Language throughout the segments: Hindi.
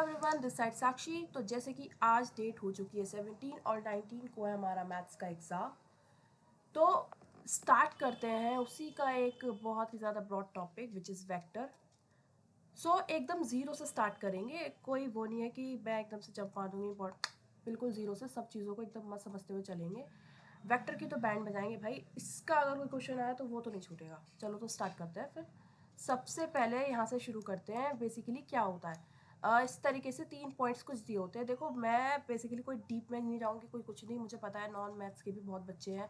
एवरीवन, दिस साइड साक्षी। तो जैसे कि आज डेट हो चुकी है 17 और 19 को है हमारा मैथ्स का एग्ज़ाम। तो स्टार्ट करते हैं उसी का एक बहुत ही ज़्यादा broad topic which is vector. So एकदम ज़ीरो से स्टार्ट करेंगे। कोई वो नहीं है कि मैं एकदम से जब मारूंगी बिल्कुल ज़ीरो से सब चीज़ों को एकदम मस्त समझते हुए चलेंगे। वेक्टर की तो बैंड बजाएंगे भाई। इसका अगर कोई क्वेश्चन आया तो वो तो नहीं छूटेगा। चलो तो स्टार्ट करते हैं फिर। सबसे पहले यहाँ से शुरू करते हैं। बेसिकली क्या होता है, इस तरीके से 3 पॉइंट्स कुछ दिए होते हैं। देखो, मैं बेसिकली कोई डीप में नहीं जाऊँगी, कोई कुछ नहीं। मुझे पता है नॉन मैथ्स के भी बहुत बच्चे हैं,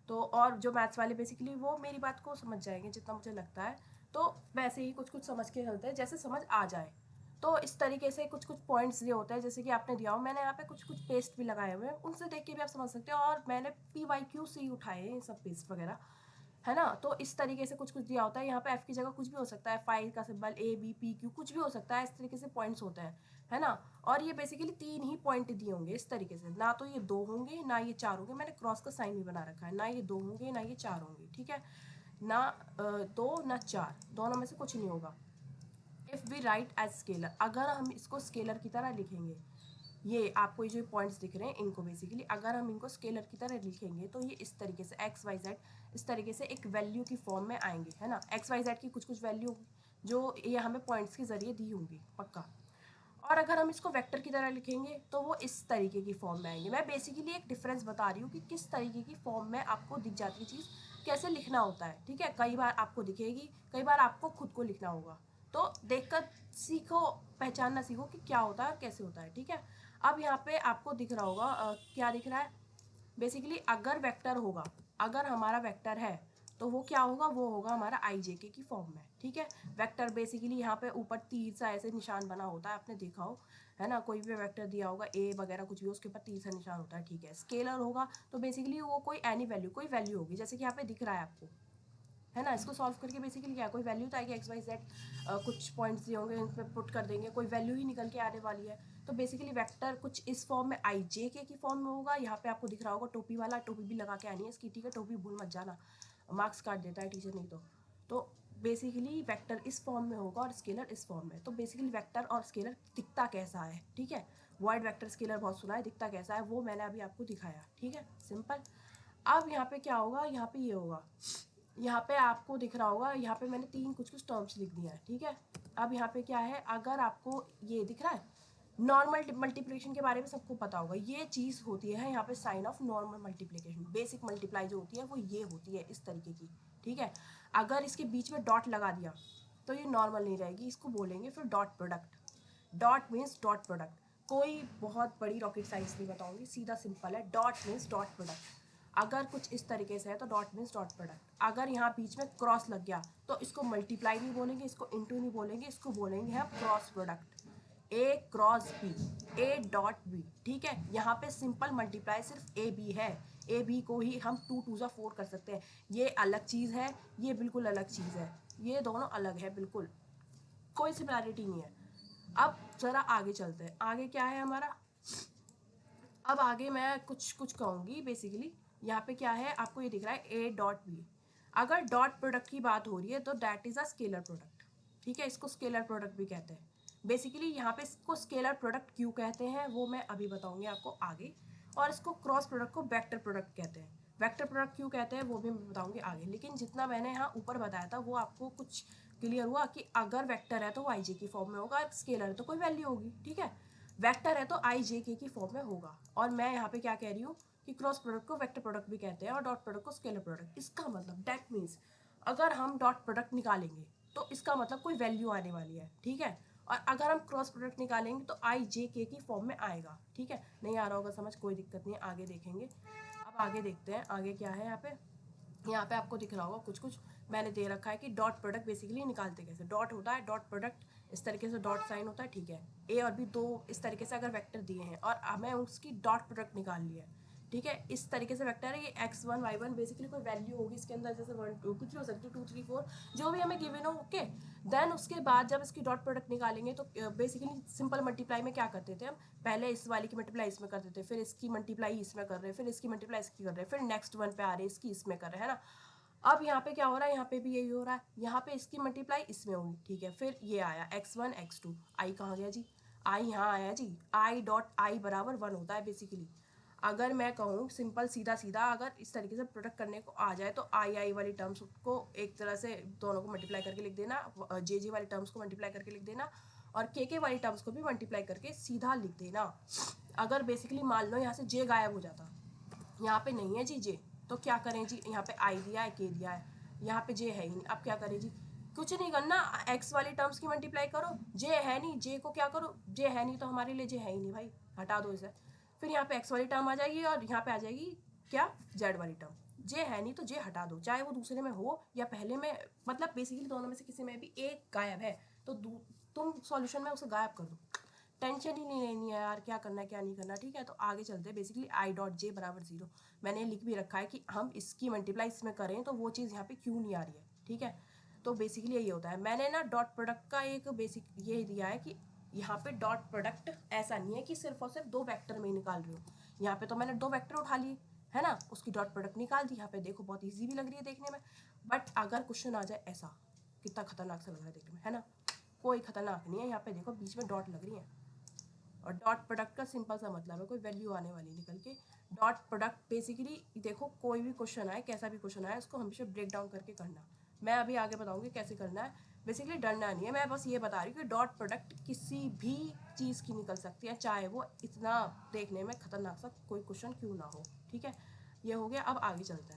तो और जो मैथ्स वाले बेसिकली वो मेरी बात को समझ जाएंगे जितना मुझे लगता है। तो वैसे ही कुछ कुछ समझ के चलते हैं, जैसे समझ आ जाए। तो इस तरीके से कुछ कुछ पॉइंट्स दिए होते हैं, जैसे कि आपने दिया हो। मैंने यहाँ पे कुछ कुछ पेस्ट भी लगाए हुए हैं, उनसे देख के भी आप समझ सकते हो। और मैंने PYQ से ही उठाए हैं ये सब पेस्ट वगैरह, है ना। तो इस तरीके से कुछ कुछ दिया होता है। यहाँ पे F की जगह कुछ भी हो सकता है, फाइव का सिंबल ABPQ कुछ भी हो सकता है। इस तरीके से पॉइंट्स होते हैं, है ना। और ये बेसिकली 3 ही पॉइंट दिए होंगे इस तरीके से, ना तो ये 2 होंगे ना ये 4 होंगे। मैंने क्रॉस का साइन भी बना रखा है, ना ये 2 होंगे ना ये 4 होंगे, ठीक है। ना 2 ना 4, दोनों में से कुछ नहीं होगा। If we write as scalar, अगर हम इसको स्केलर की तरह लिखेंगे, ये आपको ये जो पॉइंट्स दिख रहे हैं इनको बेसिकली अगर हम इनको स्केलर की तरह लिखेंगे तो ये इस तरीके से XYZ इस तरीके से एक वैल्यू की फॉर्म में आएंगे, है ना। XYZ की कुछ कुछ वैल्यू जो ये हमें पॉइंट्स के जरिए दी होंगी पक्का। और अगर हम इसको वेक्टर की तरह लिखेंगे तो वो इस तरीके की फॉर्म में आएंगे। मैं बेसिकली एक डिफरेंस बता रही हूँ कि किस तरीके की फॉर्म में आपको दिख जाती है चीज़, कैसे लिखना होता है, ठीक है। कई बार आपको दिखेगी, कई बार आपको खुद को लिखना होगा। तो देखकर सीखो, पहचानना सीखो कि क्या होता है और कैसे होता है, ठीक है। अब यहाँ पे आपको दिख रहा होगा, क्या दिख रहा है। बेसिकली अगर वेक्टर होगा, अगर हमारा वेक्टर है तो वो क्या होगा, वो होगा हमारा IJK की फॉर्म में, ठीक है। वेक्टर बेसिकली यहाँ पे ऊपर तीर सा ऐसे निशान बना होता है, आपने देखा हो, है ना। कोई भी वेक्टर दिया होगा A वगैरह कुछ भी, उसके ऊपर तीर सा निशान होता है, ठीक है। स्केलर होगा तो बेसिकली वो कोई एनी वैल्यू, कोई वैल्यू होगी, जैसे कि यहाँ पे दिख रहा है आपको, है ना। इसको सॉल्व करके बेसिकली क्या, कोई वैल्यू तो आएगी XYZ, कुछ पॉइंट्स दिए होंगे, उन पर पुट कर देंगे, कोई वैल्यू ही निकल के आने वाली है। तो बेसिकली वेक्टर कुछ इस फॉर्म में IJK की फॉर्म में होगा। यहाँ पे आपको दिख रहा होगा टोपी वाला, टोपी भी लगा के आनी है इसकी, ठीक है। टोपी भूल मत जाना, मार्क्स काट देता है टीचर नहीं तो बेसिकली वेक्टर इस फॉर्म में होगा और स्केलर इस फॉर्म में। तो बेसिकली वेक्टर और स्केलर दिखता कैसा है, ठीक है। वॉइड वेक्टर स्केलर बहुत सुना है, दिखता कैसा है वो मैंने अभी आपको दिखाया, ठीक है, सिंपल। अब यहाँ पे क्या होगा, यहाँ पे ये होगा, यहाँ पे आपको दिख रहा होगा, यहाँ पे मैंने 3 कुछ कुछ टर्म्स लिख दिया है, ठीक है। अब यहाँ पे क्या है, अगर आपको ये दिख रहा है, नॉर्मल मल्टीप्लिकेशन के बारे में सबको पता होगा। ये चीज़ होती है यहाँ पे sign of normal multiplication. Basic multiply जो होती है वो ये होती है इस तरीके की, ठीक है। अगर इसके बीच में डॉट लगा दिया तो ये नॉर्मल नहीं रहेगी, इसको बोलेंगे फिर dot product. Dot means dot product. कोई बहुत बड़ी रॉकेट साइंस नहीं बताऊंगी, सीधा सिंपल है। Dot means dot product. अगर कुछ इस तरीके से है तो डॉट मीन्स डॉट प्रोडक्ट। अगर यहाँ बीच में क्रॉस लग गया तो इसको मल्टीप्लाई नहीं बोलेंगे, इसको इंटू नहीं बोलेंगे, इसको बोलेंगे हम cross product. A cross B, A dot B, ठीक है। यहाँ पे सिंपल मल्टीप्लाई सिर्फ AB है। AB को ही हम 2 2 जा 4 कर सकते हैं। ये अलग चीज़ है, ये बिल्कुल अलग चीज़ है, ये दोनों अलग है, बिल्कुल कोई सिमिलैरिटी नहीं है। अब ज़रा आगे चलते हैं, आगे क्या है हमारा। अब आगे मैं कुछ कुछ कहूँगी। बेसिकली यहाँ पे क्या है, आपको ये दिख रहा है A डॉट B। अगर डॉट प्रोडक्ट की बात हो रही है तो that is a scalar product, ठीक है। इसको स्केलर प्रोडक्ट भी कहते हैं। बेसिकली यहाँ पे इसको स्केलर प्रोडक्ट क्यों कहते हैं वो मैं अभी बताऊँगी आपको आगे। और इसको क्रॉस प्रोडक्ट को वेक्टर प्रोडक्ट कहते हैं। वेक्टर प्रोडक्ट क्यों कहते हैं वो भी मैं बताऊँगी आगे। लेकिन जितना मैंने यहाँ ऊपर बताया था वो आपको कुछ क्लियर हुआ कि अगर वेक्टर है तो वो IJ की फॉर्म में होगा, स्केलर है तो कोई वैल्यू होगी, ठीक है। वेक्टर है तो IJK की फॉर्म में होगा। और मैं यहाँ पे क्या कह रही हूँ कि क्रॉस प्रोडक्ट को वेक्टर प्रोडक्ट भी कहते हैं और डॉट प्रोडक्ट को स्केलर प्रोडक्ट। इसका मतलब दैट मीन्स अगर हम डॉट प्रोडक्ट निकालेंगे तो इसका मतलब कोई वैल्यू आने वाली है, ठीक है। और अगर हम क्रॉस प्रोडक्ट निकालेंगे तो IJK की फॉर्म में आएगा, ठीक है। नहीं आ रहा होगा समझ, कोई दिक्कत नहीं है, आगे देखेंगे। अब आगे देखते हैं आगे क्या है। यहाँ पे आपको दिख रहा होगा कुछ कुछ मैंने दे रखा है कि डॉट प्रोडक्ट बेसिकली निकालते कैसे। डॉट होता है, डॉट प्रोडक्ट इस तरीके से डॉट साइन होता है, ठीक है। A और B दो इस तरीके से अगर वेक्टर दिए हैं और हमें उसकी डॉट प्रोडक्ट निकाल लिया है, ठीक है। इस तरीके से वेक्टर है, ये x1 y1 बेसिकली कोई वैल्यू होगी इसके अंदर, जैसे 1 2 कुछ भी हो सकती है, 2 3 4 जो भी हमें गिवन हो, ओके। देन उसके बाद जब इसकी डॉट प्रोडक्ट निकालेंगे तो बेसिकली सिंपल मल्टीप्लाई में क्या करते थे हम, पहले इस वाली की मल्टीप्लाई इसमें करते थे, फिर इसकी मल्टीप्लाई इसमें कर रहे हैं, फिर इसकी मल्टीप्लाई इसकी कर रहे हैं, फिर नेक्स्ट वन पे आ रहे हैं इसकी इसमें कर रहे हैं, है ना। अब यहाँ पे क्या हो रहा है, यहाँ पे भी यही हो रहा है, यहाँ पे इसकी मल्टीप्लाई इसमें होगी, ठीक है। फिर ये आया x1 x2, आई कहाँ गया जी, आई यहाँ आया जी, आई डॉट आई बराबर 1 होता है बेसिकली। अगर मैं कहूँ सिंपल सीधा सीधा अगर इस तरीके से प्रोडक्ट करने को आ जाए तो आई वाली टर्म्स को एक तरह से दोनों को मल्टीप्लाई करके लिख देना, जे वाली टर्म्स को मल्टीप्लाई करके लिख देना, और के वाली टर्म्स को भी मल्टीप्लाई करके सीधा लिख देना। अगर बेसिकली मान लो यहाँ से जे गायब हो जाता, यहाँ पे नहीं है जी जे, तो क्या करें जी, यहाँ पे आई दिया है, के दिया है, यहाँ पे जे है ही नहीं, अब क्या करें जी, कुछ नहीं करना, एक्स वाली टर्म्स की मल्टीप्लाई करो, जे है नहीं, जे को क्या करो, जे है नहीं तो हमारे लिए जे है ही नहीं भाई, हटा दो इसे, फिर यहाँ पे एक्स वाली टर्म आ जाएगी और यहाँ पे आ जाएगी क्या, जेड वाली टर्म, जे है नहीं तो जे हटा दो, चाहे वो दूसरे में हो या पहले में, मतलब बेसिकली दोनों में से किसी में भी एक गायब है तो तुम सॉल्यूशन में उसे गायब कर दो, टेंशन ही नहीं लेनी है यार, क्या करना है क्या नहीं करना, ठीक है। तो आगे चलते हैं, बेसिकली आई डॉट जे बराबर 0, मैंने लिख भी रखा है कि हम इसकी मल्टीप्लाई इसमें करें तो वो चीज़ यहाँ पे क्यों नहीं आ रही है, ठीक है। तो बेसिकली यही होता है, मैंने ना डॉट प्रोडक्ट का एक बेसिक ये दिया है कि यहाँ पे डॉट प्रोडक्ट ऐसा नहीं है कि सिर्फ और सिर्फ दो वेक्टर में ही निकाल रही हूँ, यहाँ पे तो मैंने दो वेक्टर उठा लिए है ना, उसकी डॉट प्रोडक्ट निकाल दी, यहाँ पे देखो बहुत ईजी भी लग रही है देखने में, बट अगर क्वेश्चन आ जाए ऐसा, कितना खतरनाक सा लग रहा है देखने में, है ना, कोई खतरनाक नहीं है, यहाँ पे देखो बीच में डॉट लग रही है, और डॉट प्रोडक्ट का सिंपल सा मतलब है कोई वैल्यू आने वाली निकल के, डॉट प्रोडक्ट बेसिकली देखो कोई भी क्वेश्चन आए, कैसा भी क्वेश्चन आए, उसको हमेशा ब्रेक डाउन करके करना, मैं अभी आगे बताऊंगी कैसे करना है, बेसिकली डरना नहीं है, मैं बस ये बता रही हूँ कि डॉट प्रोडक्ट किसी भी चीज़ की निकल सकती है, चाहे वो इतना देखने में खतरनाक सा कोई क्वेश्चन क्यों ना हो, ठीक है। ये हो गया, अब आगे चलते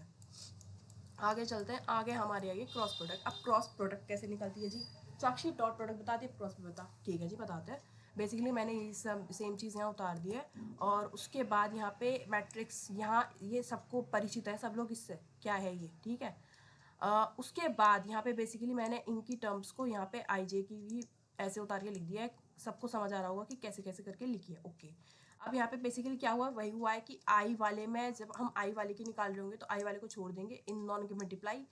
हैं, आगे हमारे आगे क्रॉस प्रोडक्ट। अब क्रॉस प्रोडक्ट कैसे निकलती है जी, साक्षी डॉट प्रोडक्ट बता दिए, क्रॉस भी बता, ठीक है जी बताते हैं। बेसिकली मैंने ये सब सेम चीज़ यहाँ उतार दी है, और उसके बाद यहाँ पे मैट्रिक्स, यहाँ ये सबको परिचित है सब लोग इससे, क्या है ये, ठीक है। उसके बाद यहाँ पे बेसिकली मैंने इनकी टर्म्स को यहाँ पे आई जे की भी ऐसे उतार के लिख दिया है, सबको समझ आ रहा होगा कि कैसे कैसे करके लिखी है, ओके। अब यहाँ पे बेसिकली क्या हुआ, वही हुआ है कि आई वाले में जब हम आई वाले की निकाल रहे होंगे तो आई वाले को छोड़ देंगे, इन दोनों की मल्टीप्लाई,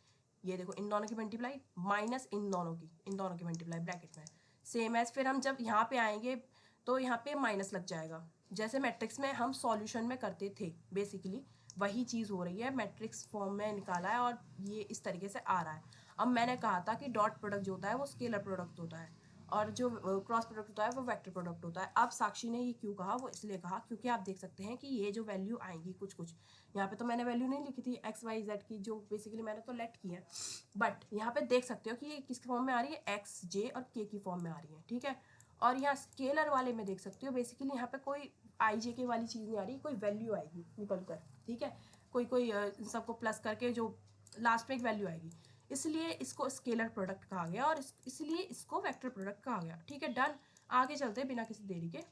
ये देखो इन दोनों की मल्टीप्लाई माइनस इन दोनों की मल्टीप्लाई ब्रैकेट में, सेम एज, फिर हम जब यहाँ पे आएंगे तो यहाँ पे माइनस लग जाएगा, जैसे मैट्रिक्स में हम सॉल्यूशन में करते थे, बेसिकली वही चीज़ हो रही है, मैट्रिक्स फॉर्म में निकाला है और ये इस तरीके से आ रहा है। अब मैंने कहा था कि डॉट प्रोडक्ट जो होता है वो स्केलर प्रोडक्ट होता है, और जो क्रॉस प्रोडक्ट होता है वो वेक्टर प्रोडक्ट होता है। अब साक्षी ने ये क्यों कहा, वो इसलिए कहा क्योंकि आप देख सकते हैं कि ये जो वैल्यू आएंगी कुछ कुछ, यहाँ पे तो मैंने वैल्यू नहीं लिखी थी एक्स वाई जेड की, जो बेसिकली मैंने तो लेट की है, बट यहाँ पे देख सकते हो कि ये किसके फॉर्म में आ रही है, एक्स जे और के की फॉर्म में आ रही है, ठीक है। और यहाँ स्केलर वाले में देख सकते हो बेसिकली यहाँ पे कोई आई जे के वाली चीज़ नहीं आ रही, कोई वैल्यू आएगी निकल कर, ठीक है, कोई सबको प्लस करके जो लास्ट में एक वैल्यू आएगी, इसलिए इसको स्केलर प्रोडक्ट कहा गया और इसलिए इसको वेक्टर प्रोडक्ट कहा गया, ठीक है डन। आगे चलते हैं बिना किसी देरी के।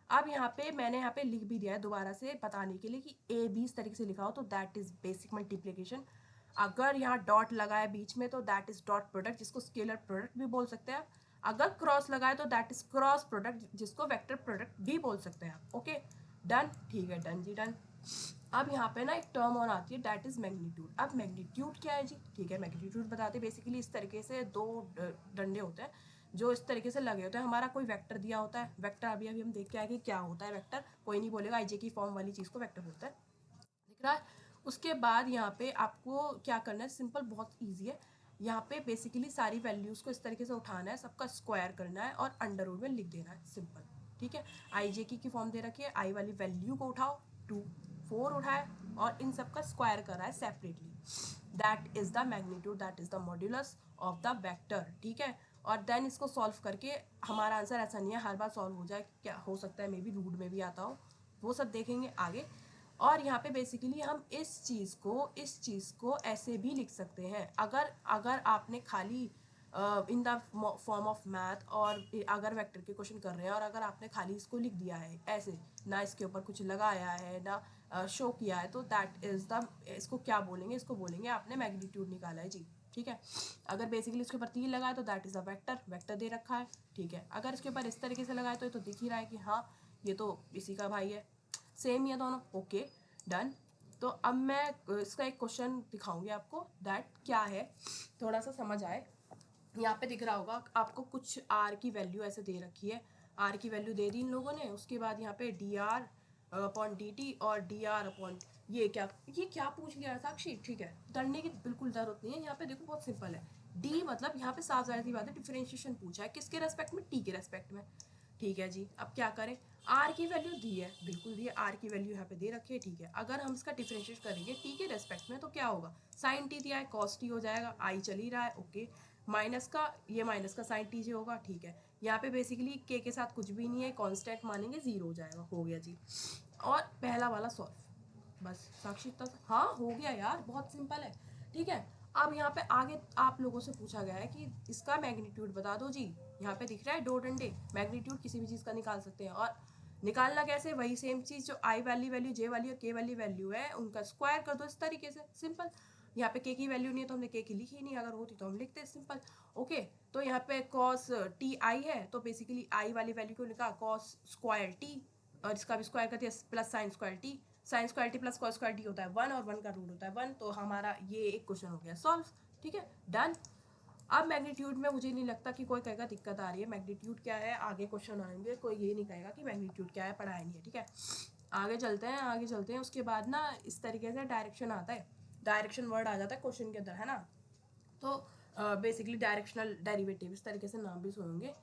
अब यहाँ पे मैंने यहाँ पे लिख भी दिया है दोबारा से बताने के लिए कि ए बी इस तरीके से लिखा हो तो दैट इज बेसिक मल्टीप्लिकेशन, अगर यहाँ डॉट लगाए बीच में तो दैट इज डॉट प्रोडक्ट, जिसको स्केलर प्रोडक्ट भी बोल सकते हैं आप, अगर क्रॉस लगाए तो दैट इज क्रॉस प्रोडक्ट, जिसको वेक्टर प्रोडक्ट भी बोल सकते हैं आप, ओके डन, ठीक है डन जी डन। अब यहाँ पे ना एक टर्म और आती है दैट इज मैग्नीट्यूड। अब मैग्नीट्यूड क्या है जी, ठीक है मैग्नीट्यूड बताते हैं, बेसिकली इस तरीके से दो डंडे होते हैं जो इस तरीके से लगे होते हैं, हमारा कोई वेक्टर दिया होता है, वेक्टर अभी अभी हम देख के आए कि क्या होता है वेक्टर, कोई नहीं बोलेगा आई जे की फॉर्म वाली चीज़ को वेक्टर बोलता है, दिख रहा है। उसके बाद यहाँ पे आपको क्या करना है, सिंपल बहुत ईजी है, यहाँ पे बेसिकली सारी वैल्यूज़ को इस तरीके से उठाना है, सबका स्क्वायर करना है और अंडर रूट में लिख देना है, सिंपल, ठीक है। आई जे की फॉर्म दे रखी है, आई वाली वैल्यू को उठाओ, 2 4 उठाए और इन सब का स्क्वायर कर रहा है separately, that is the magnitude, that is the modulus of the vector, ठीक है। और देन इसको सॉल्व करके हमारा आंसर ऐसा नहीं है हर बार सॉल्व हो जाए, क्या हो सकता है मे बी रूट में भी आता हो, वो सब देखेंगे आगे। और यहाँ पे बेसिकली हम इस चीज़ को ऐसे भी लिख सकते हैं, अगर अगर आपने खाली in the form of math, और अगर वेक्टर के क्वेश्चन कर रहे हैं और अगर आपने खाली इसको लिख दिया है ऐसे, ना इसके ऊपर कुछ लगाया है ना शो किया है, तो दैट इज़ द, इसको क्या बोलेंगे, इसको बोलेंगे आपने मैग्नीट्यूड निकाला है जी, ठीक है। अगर बेसिकली इसके ऊपर 3 लगाए तो that is a vector, vector दे रखा है, ठीक है। अगर इसके ऊपर इस तरीके से लगाए तो दिख ही रहा है कि हाँ ये तो इसी का भाई है, सेम ही है दोनों, ओके डन। तो अब मैं इसका एक क्वेश्चन दिखाऊंगी आपको, दैट क्या है, थोड़ा सा समझ आए। यहाँ पे दिख रहा होगा आपको कुछ आर की वैल्यू ऐसे दे रखी है, आर की वैल्यू दे दी इन लोगों ने, उसके बाद यहाँ पे D R upon D T और डी आर अपॉन ये क्या पूछ लिया साक्षी, ठीक है डरने की बिल्कुल जरूरत नहीं है, यहाँ पे देखो बहुत सिंपल है, डी मतलब यहाँ पे साफ जाहिर सी बात है डिफरेंशिएशन पूछा है, किसके रेस्पेक्ट में, टी के रेस्पेक्ट में, ठीक है जी। अब क्या करें, आर की वैल्यू दी है, बिल्कुल दी है, आर की वैल्यू यहाँ पे दे रखी है, ठीक है। अगर हम इसका डिफरेंशिएट करेंगे टी के रेस्पेक्ट में तो क्या होगा, साइन टी दिया है कॉस टी हो जाएगा, आई चल ही रहा है, ओके। माइनस का, ये माइनस का साइन टी जे होगा, ठीक है। यहाँ पे बेसिकली के साथ कुछ भी नहीं है, कॉन्स्टेंट मानेंगे, जीरो हो जाएगा, हो गया जी। और पहला वाला सॉल्व, बस साक्षी इतना हाँ हो गया यार, बहुत सिंपल है, ठीक है। अब यहाँ पे आगे आप लोगों से पूछा गया है कि इसका मैग्नीट्यूड बता दो जी। यहाँ पे दिख रहा है दो डंडे, मैग्नीट्यूड किसी भी चीज़ का निकाल सकते हैं, और निकालना कैसे, वही सेम चीज़ जो आई वाली वैल्यू, जे वाली और के वाली वैल्यू है, उनका स्क्वायर कर दो इस तरीके से, सिंपल। यहाँ पे के की वैल्यू नहीं है तो हमने के की लिखी नहीं, अगर होती तो हम लिखते, सिंपल, ओके। तो यहाँ पे कॉस टी आई है, तो बेसिकली आई वाली वैल्यू को लिखा कॉस स्क्वायर टी, और इसका भी स्क्वायर कर दिया plus sine square T, sine square T plus cos square T होता है 1, और 1 का रूट होता है 1, तो हमारा ये एक क्वेश्चन हो गया सॉल्व, ठीक है, डन। अब मैग्नीट्यूड में मुझे नहीं लगता कि कोई कहेगा दिक्कत आ रही है, मैग्नीट्यूड क्या है, आगे क्वेश्चन आएंगे, कोई ये नहीं कहेगा कि मैग्नीट्यूड क्या है, पढ़ाया नहीं है, ठीक है। आगे चलते हैं, आगे चलते हैं। उसके बाद ना इस तरीके से डायरेक्शन आता है, डायरेक्शन वर्ड आ जाता है क्वेश्चन के अंदर, है ना। तो बेसिकली डायरेक्शनल डेरिवेटिव, इस तरीके से नाम भी सुनेंगे।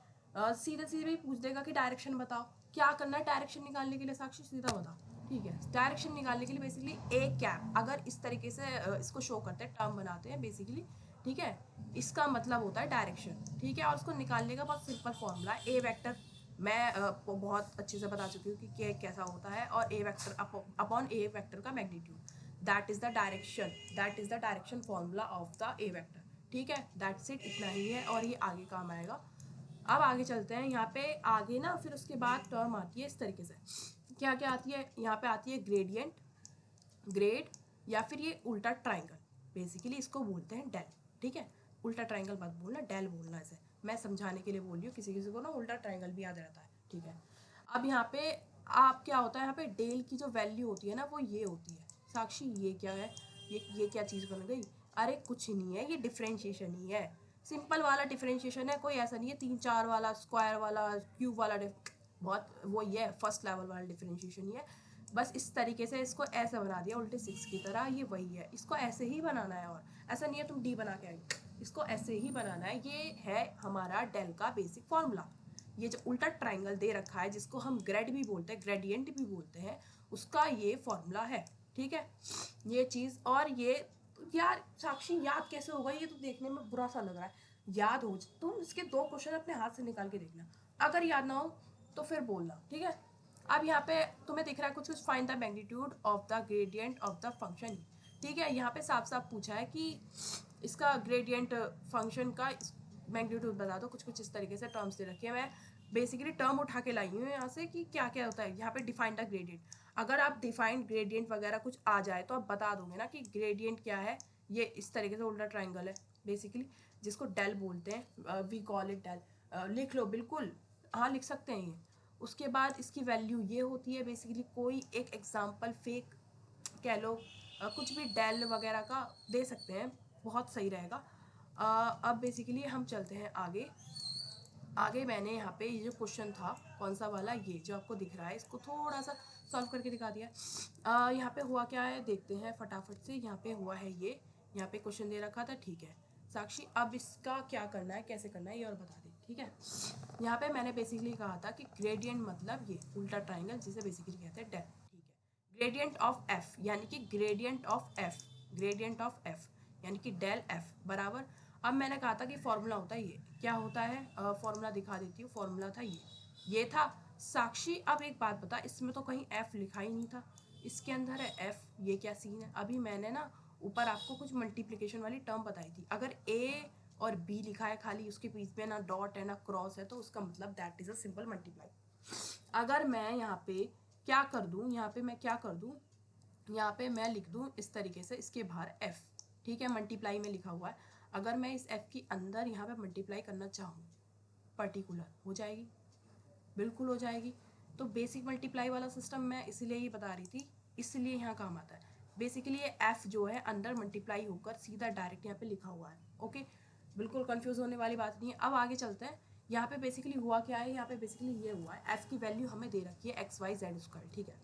सीधे सीधे भी पूछ देगा कि डायरेक्शन बताओ, क्या करना है डायरेक्शन निकालने के लिए, साक्षी सीधा बताओ, ठीक है। डायरेक्शन निकालने के लिए बेसिकली ए कैप, अगर इस तरीके से इसको शो करते हैं, टर्म बनाते हैं बेसिकली, ठीक है, इसका मतलब होता है डायरेक्शन, ठीक है। और उसको निकालने का बहुत सिंपल फॉर्मूला है, ए वेक्टर, मैं बहुत अच्छे से बता चुकी हूँ कि के कैसा होता है, और ए वेक्टर अपॉन ए वेक्टर का magnitude, that is the direction, that is the direction formula of the A vector, ठीक है। दैट्स इट, इतना ही है, और ये आगे काम आएगा। अब आगे चलते हैं, यहाँ पे आगे ना फिर उसके बाद टर्म आती है इस तरीके से, क्या क्या आती है, यहाँ पे आती है ग्रेडियंट, ग्रेड, या फिर ये उल्टा ट्राइंगल, बेसिकली इसको बोलते हैं डेल, ठीक है। उल्टा ट्राइंगल मत बोलना, डेल बोलना, ऐसे मैं समझाने के लिए बोल रही हूँ, किसी किसी को ना उल्टा ट्राइंगल भी याद रहता है, ठीक है। अब यहाँ पे आप क्या होता है, यहाँ पे डेल की जो वैल्यू होती है ना वो ये होती है, साक्षी ये क्या है, ये क्या चीज़ बन गई, अरे कुछ नहीं है, ये डिफ्रेंशिएशन ही है, सिंपल वाला डिफ्रेंशिएशन है, कोई ऐसा नहीं है 3 4 वाला, स्क्वायर वाला, क्यूब वाला, बहुत वो ये है, फर्स्ट लेवल वाला डिफ्रेंशिएशन ही है। बस इस तरीके से इसको ऐसे बना दिया उल्टे 6 की तरह, ये वही है, इसको ऐसे ही बनाना है, और ऐसा नहीं है तुम डी बना के आए, इसको ऐसे ही बनाना है, ये है हमारा डेल का बेसिक फॉर्मूला। ये जो उल्टा ट्राइंगल दे रखा है, जिसको हम ग्रेड भी बोलते हैं, ग्रेडियंट भी बोलते हैं, उसका ये फॉर्मूला है, ठीक है, ये चीज़। और ये यार साक्षी याद कैसे होगा, ये तो देखने में बुरा सा लग रहा है, याद हो, तुम इसके 2 क्वेश्चन अपने हाथ से निकाल के देखना, अगर याद ना हो तो फिर बोलना, ठीक है। अब यहाँ पे तुम्हें दिख रहा है कुछ कुछ, find the magnitude of the gradient of the function, ठीक है। यहाँ पे साफ साफ पूछा है कि इसका ग्रेडियंट फंक्शन का मैग्नीट्यूड बता दो, कुछ कुछ इस तरीके से टर्म्स दे रखी है, मैं बेसिकली टर्म उठा के लाई हूँ यहाँ से कि क्या क्या होता है। यहाँ पे डिफाइन द ग्रेडियंट, अगर आप डिफाइंड ग्रेडियंट वगैरह कुछ आ जाए तो आप बता दोगे ना कि ग्रेडियंट क्या है, ये इस तरीके से उल्टा ट्राइंगल है बेसिकली, जिसको डेल बोलते हैं, वी कॉल इट डेल, लिख लो बिल्कुल, हाँ लिख सकते हैं ये। उसके बाद इसकी वैल्यू ये होती है, बेसिकली कोई एक एग्जाम्पल फेक कह लो, कुछ भी डेल वगैरह का दे सकते हैं, बहुत सही रहेगा। अब बेसिकली हम चलते हैं आगे। आगे मैंने यहाँ पे ये जो क्वेश्चन था कौन सा वाला, ये जो आपको दिख रहा है, इसको थोड़ा सा सॉल्व करके दिखा दिया। यहाँ पे हुआ क्या है देखते हैं फटाफट से, यहाँ पे हुआ है ये, यहाँ पे क्वेश्चन दे रखा था, ठीक है साक्षी। अब इसका क्या करना है, कैसे करना है, ये और बता दे, ठीक है। यहाँ पे मैंने बेसिकली कहा था कि ग्रेडियंट मतलब ये उल्टा ट्राइंगल, जिसे बेसिकली कहते हैं डेल, ठीक है। ग्रेडियंट ऑफ एफ यानी कि gradient of F, gradient of F यानी कि डेल एफ बराबर, अब मैंने कहा था कि फॉर्मूला होता है ये, क्या होता है, फॉर्मूला दिखा देती हूँ, फॉर्मूला था ये था साक्षी। अब एक बात बता, इसमें तो कहीं एफ लिखा ही नहीं था, इसके अंदर है एफ, ये क्या सीन है। अभी मैंने ना ऊपर आपको कुछ मल्टीप्लिकेशन वाली टर्म बताई थी, अगर ए और बी लिखा है खाली, उसके बीच में ना डॉट है ना क्रॉस है, तो उसका मतलब that is a simple multiply. अगर मैं यहाँ पे क्या कर दूँ, यहाँ पे मैं क्या कर दूँ, यहाँ पे मैं लिख दूँ इस तरीके से, इसके बाहर एफ, ठीक है, मल्टीप्लाई में लिखा हुआ है। अगर मैं इस एफ के अंदर यहाँ पे मल्टीप्लाई करना चाहूँ, पर्टिकुलर हो जाएगी, बिल्कुल हो जाएगी। तो बेसिक मल्टीप्लाई वाला सिस्टम मैं इसीलिए ही बता रही थी, इसलिए यहाँ काम आता है। बेसिकली ये एफ जो है अंदर मल्टीप्लाई होकर सीधा डायरेक्ट यहाँ पे लिखा हुआ है, ओके, बिल्कुल कंफ्यूज होने वाली बात नहीं है। अब आगे चलते हैं, यहाँ पे बेसिकली हुआ क्या है, यहाँ पे बेसिकली ये हुआ है, एफ की वैल्यू हमें दे रखी है एक्स वाई जेड स्क्वायर, ठीक है।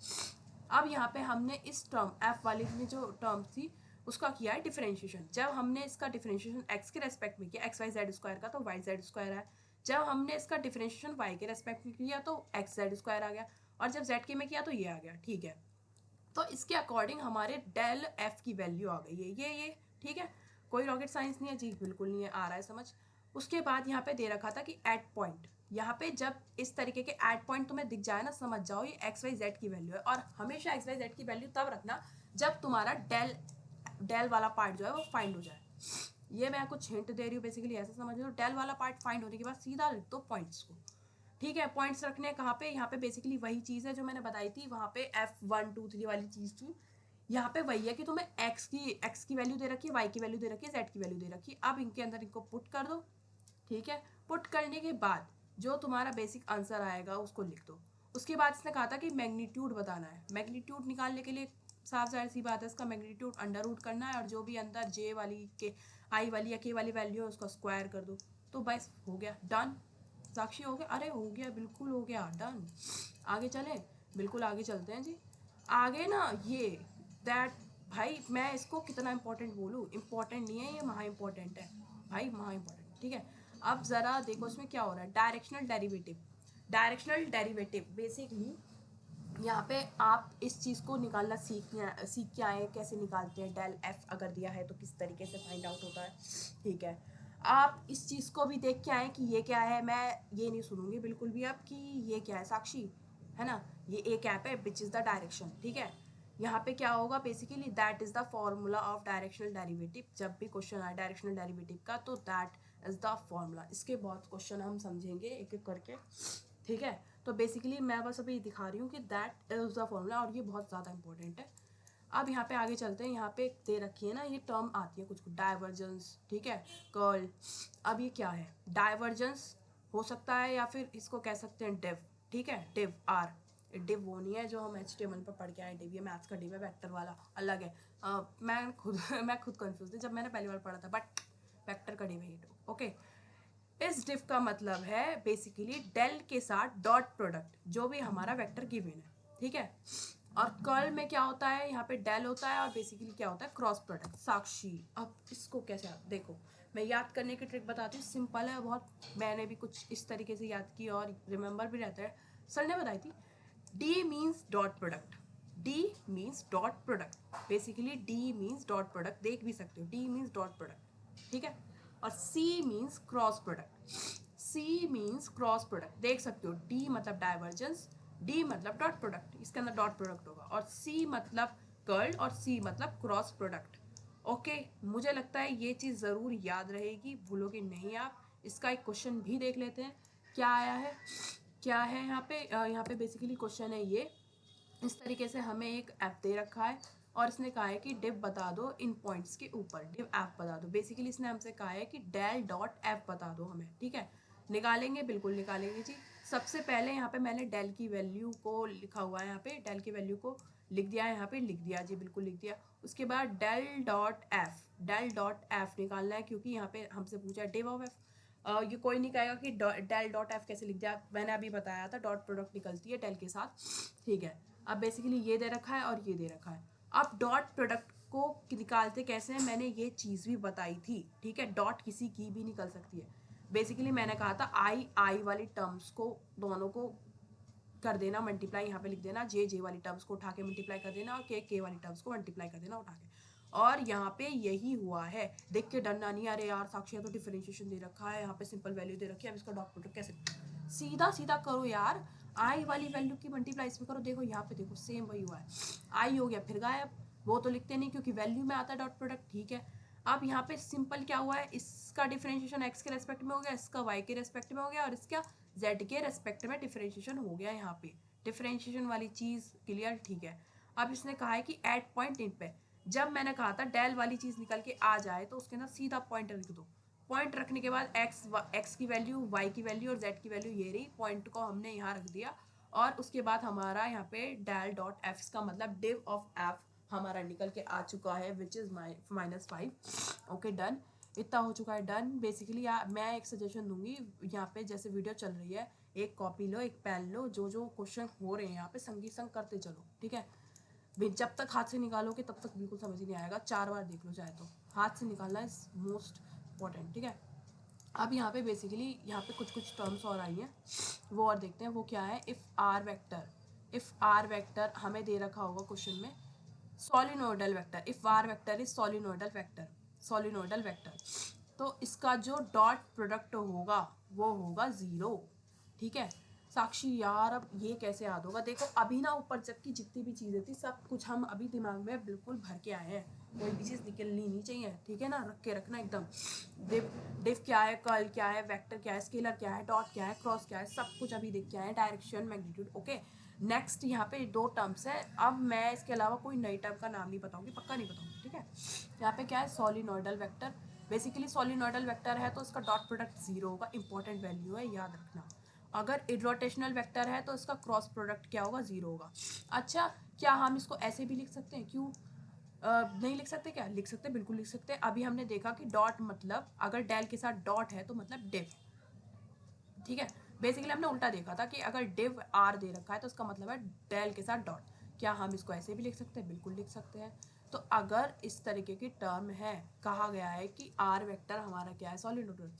अब यहाँ पे हमने इस टर्म एफ वाले में जो टर्म थी उसका किया है डिफरेंशिएशन। जब हमने इसका डिफरेंशिएशन एक्स के रेस्पेक्ट में किया, एक्स वाई जेड स्क्वायर का, तो वाई जेड स्क्वायर है, जब हमने इसका डिफरेंशिएशन y के रेस्पेक्ट में किया तो एक्स जेड स्क्वायर आ गया, और जब z के में किया तो ये आ गया, ठीक है। तो इसके अकॉर्डिंग हमारे डेल एफ की वैल्यू आ गई है, ये ठीक है, कोई रॉकेट साइंस नहीं है जी, बिल्कुल नहीं है, आ रहा है समझ। उसके बाद यहाँ पे दे रखा था कि एट पॉइंट, यहाँ पे जब इस तरीके के एट पॉइंट तुम्हें दिख जाए ना, समझ जाओ ये एक्स वाई जेड की वैल्यू है। और हमेशा एक्स वाई जेड की वैल्यू तब रखना जब तुम्हारा डेल वाला पार्ट जो है वो फाइंड हो जाए। ये मैं कुछ हिंट दे रही हूँ, बेसिकली ऐसे समझ लो, डेल वाला पार्ट फाइंड होने के बाद सीधा लिख दो पॉइंट्स को, ठीक है। पॉइंट्स रखने कहाँ पे, यहाँ पे बेसिकली वही चीज़ है जो मैंने बताई थी, वहाँ पे F1 2 3 वाली चीज़ थी, यहाँ पे वही है कि तुम्हें x की वैल्यू दे रखी है, y की वैल्यू दे रखी है, z की वैल्यू दे रखी है। अब इनके अंदर इनको पुट कर दो, ठीक है। पुट करने के बाद जो तुम्हारा बेसिक आंसर आएगा उसको लिख दो। उसके बाद इसने कहा था कि मैग्नीट्यूड बताना है। मैग्नीट्यूड निकालने के लिए साफ जाहिर सी बात है, इसका मैग्नीट्यूड अंडर रूट करना है, और जो भी अंदर j वाली के i वाली या k वाली वैल्यू है उसका स्क्वायर कर दो, तो बस हो गया, डन। साक्षी हो गया, अरे हो गया, बिल्कुल हो गया, डन। आगे चले, बिल्कुल आगे चलते हैं जी। आगे ना ये दैट, भाई मैं इसको कितना इंपॉर्टेंट बोलूँ, इंपॉर्टेंट नहीं है ये, महा इंपॉर्टेंट है भाई, महा इंपॉर्टेंट, ठीक है। अब ज़रा देखो इसमें क्या हो रहा है, directional derivative. Directional derivative basically यहाँ पे आप इस चीज़ को निकालना सीख के आए, कैसे निकालते हैं डेल एफ अगर दिया है तो किस तरीके से फाइंड आउट होता है, ठीक है। आप इस चीज़ को भी देख के आए कि ये क्या है, मैं ये नहीं सुनूंगी बिल्कुल भी अब कि ये क्या है साक्षी, है ना, ये एक ऐप है विच इज़ द डायरेक्शन, ठीक है। यहाँ पे क्या होगा basically, that is the formula of directional derivative. जब भी क्वेश्चन आए डायरेक्शनल डेरिवेटिव का तो दैट इज़ द फॉर्मूला। इसके बहुत क्वेश्चन हम समझेंगे एक एक करके, ठीक है। तो बेसिकली मैं बस अभी दिखा रही हूँ कि दैट इज द फॉर्मूला, और ये बहुत ज़्यादा इंपॉर्टेंट है। अब यहाँ पे आगे चलते हैं, यहाँ पे दे रखी है ना ये टर्म आती है कुछ कुछ, डाइवर्जेंस, ठीक है, कर्ल। अब ये क्या है, डाइवर्जेंस हो सकता है या फिर इसको कह सकते हैं डिव, ठीक है, डिव आर। डिव वो नहीं है जो हम HTML पर पढ़ के आए, डिव ये मैथ्स का डिव है, वेक्टर वाला अलग है। मैं खुद कंफ्यूज थी जब मैंने पहली बार पढ़ा था, बट वेक्टर का डिव है ये, ओके। इस डिफ का मतलब है बेसिकली डेल के साथ डॉट प्रोडक्ट, जो भी हमारा वेक्टर गिवन है, ठीक है। और कर्ल में क्या होता है, यहाँ पे डेल होता है, और बेसिकली क्या होता है, क्रॉस प्रोडक्ट। साक्षी अब इसको कैसे आप देखो, मैं याद करने की ट्रिक बताती हूँ, सिंपल है बहुत, मैंने भी कुछ इस तरीके से याद की और रिमेंबर भी रहता है, सर ने बताई थी। D means dot product, D means dot product, basically D means dot product, देख भी सकते हो, डी मीन्स डॉट प्रोडक्ट, ठीक है। और C means cross product, C means cross product, देख सकते हो, D मतलब डाइवर्जेंस, D मतलब डॉट प्रोडक्ट, इसके अंदर डॉट प्रोडक्ट होगा, और C मतलब कर्ल, और C मतलब क्रॉस प्रोडक्ट, ओके। मुझे लगता है ये चीज़ ज़रूर याद रहेगी, भूलोगे नहीं आप। इसका एक क्वेश्चन भी देख लेते हैं क्या आया है, क्या है यहाँ पे बेसिकली क्वेश्चन है ये, इस तरीके से हमें एक ऐप दे रखा है और इसने कहा है कि डिव बता दो इन पॉइंट्स के ऊपर, डिव ऐप बता दो। बेसिकली इसने हमसे कहा है कि डेल डॉट ऐप बता दो हमें, ठीक है। निकालेंगे, बिल्कुल निकालेंगे जी। सबसे पहले यहाँ पे मैंने डेल की वैल्यू को लिखा हुआ है, यहाँ पे डेल की वैल्यू को लिख दिया है, यहाँ पे लिख दिया जी, बिल्कुल लिख दिया। उसके बाद डेल डॉट एफ निकालना है, क्योंकि यहाँ पे हमसे पूछा है डिव ऑफ एफ। ये कोई नहीं कहेगा कि डेल डॉट एफ कैसे लिख दिया, मैंने अभी बताया था डॉट प्रोडक्ट निकलती है डेल के साथ, ठीक है। अब बेसिकली ये दे रखा है और ये दे रखा है। अब डॉट प्रोडक्ट को निकालते कैसे हैं, मैंने ये चीज़ भी बताई थी, ठीक है। डॉट किसी की भी निकल सकती है, बेसिकली मैंने कहा था आई वाली टर्म्स को दोनों को कर देना मल्टीप्लाई, यहाँ पे लिख देना जे वाली टर्म्स को उठा के मल्टीप्लाई कर देना, और के वाली टर्म्स को मल्टीप्लाई कर देना उठा के, और यहाँ पे यही हुआ है। देख के डरना नहीं, अरे यार साक्षी तो डिफरेंशिएशन दे रखा है, यहाँ पे सिंपल वैल्यू दे रखी है, अब इसका डॉट प्रोडक्ट कैसे, सीधा सीधा करो यार, आई वाली वैल्यू की मल्टीप्लाई इसमें करो, देखो यहाँ पे देखो सेम वही हुआ है, आई हो गया फिर गायब, वो तो लिखते नहीं क्योंकि वैल्यू में आता है डॉट प्रोडक्ट, ठीक है। अब यहाँ पे सिंपल क्या हुआ है, इसका डिफरेंशिएशन एक्स के रेस्पेक्ट में हो गया, इसका वाई के रेस्पेक्ट में हो गया, और इसका जेड के रेस्पेक्ट में डिफरेंशिएशन हो गया। यहाँ पे डिफरेंशिएशन वाली चीज़ क्लियर, ठीक है। अब इसने कहा है कि एट पॉइंट इन पे, जब मैंने कहा था डेल वाली चीज़ निकल के आ जाए तो उसके अंदर सीधा पॉइंट लिख दो। पॉइंट रखने के बाद एक्स की वैल्यू, वाई की वैल्यू और जेड की वैल्यू ये रही, पॉइंट को हमने यहाँ रख दिया, और उसके बाद हमारा यहाँ पे डेल डॉट एफ का मतलब डिव ऑफ एफ हमारा निकल के आ चुका है, विच इज़ -5, ओके डन। इतना हो चुका है डन। बेसिकली मैं एक सजेशन दूंगी, यहाँ पे जैसे वीडियो चल रही है, एक कॉपी लो, एक पेन लो, जो जो क्वेश्चन हो रहे हैं यहाँ पे संगी संग करते चलो, ठीक है। जब तक हाथ से निकालोगे तब तक बिल्कुल समझ ही नहीं आएगा, 4 बार देख लो चाहे तो, हाथ से निकालना इज मोस्ट इम्पॉर्टेंट, ठीक है। अब यहाँ पे बेसिकली यहाँ पे कुछ टर्म्स और आई हैं, वो और देखते हैं वो क्या है। इफ़ आर वेक्टर हमें दे रखा होगा क्वेश्चन में solenoidal vector, if r vector is solenoidal vector, तो इसका जो डॉट प्रोडक्ट होगा वो होगा 0। ठीक है साक्षी यार, अब ये कैसे याद होगा? देखो अभी ना ऊपर तक की जितनी भी चीज़ें थी सब कुछ हम अभी दिमाग में बिल्कुल भर के आए हैं, कोई भी चीज़ निकलनी नहीं चाहिए। ठीक है ना, रख के रखना एकदम। डिफ क्या है, कर्ल क्या है, वेक्टर क्या है, स्केलर क्या है, डॉट क्या है, क्रॉस क्या है, सब कुछ अभी देख के आए हैं। Direction, magnitude. ओके नेक्स्ट यहाँ पे 2 टर्म्स है। अब मैं इसके अलावा कोई नई टर्म का नाम नहीं बताऊंगी, पक्का नहीं बताऊंगी। ठीक है यहाँ पे क्या है, सोलिनोइडल वेक्टर। बेसिकली सोलिनोइडल वेक्टर है तो इसका डॉट प्रोडक्ट 0 होगा, इंपॉर्टेंट वैल्यू है, याद रखना। अगर इरोटेशनल वेक्टर है तो इसका क्रॉस प्रोडक्ट क्या होगा, 0 होगा। अच्छा क्या हम इसको ऐसे भी लिख सकते हैं? क्यों नहीं लिख सकते? क्या लिख सकते, बिल्कुल लिख सकते हैं। अभी हमने देखा कि डॉट मतलब अगर डेल के साथ डॉट है तो मतलब डिव। ठीक है बेसिकली हमने उल्टा देखा था कि अगर डिव आर दे रखा है तो उसका मतलब है डेल के साथ डॉट। क्या हम इसको ऐसे भी लिख सकते हैं? बिल्कुल लिख सकते हैं। तो अगर इस तरीके की टर्म है, कहा गया है कि आर वेक्टर हमारा क्या है, सोलिनोइडल,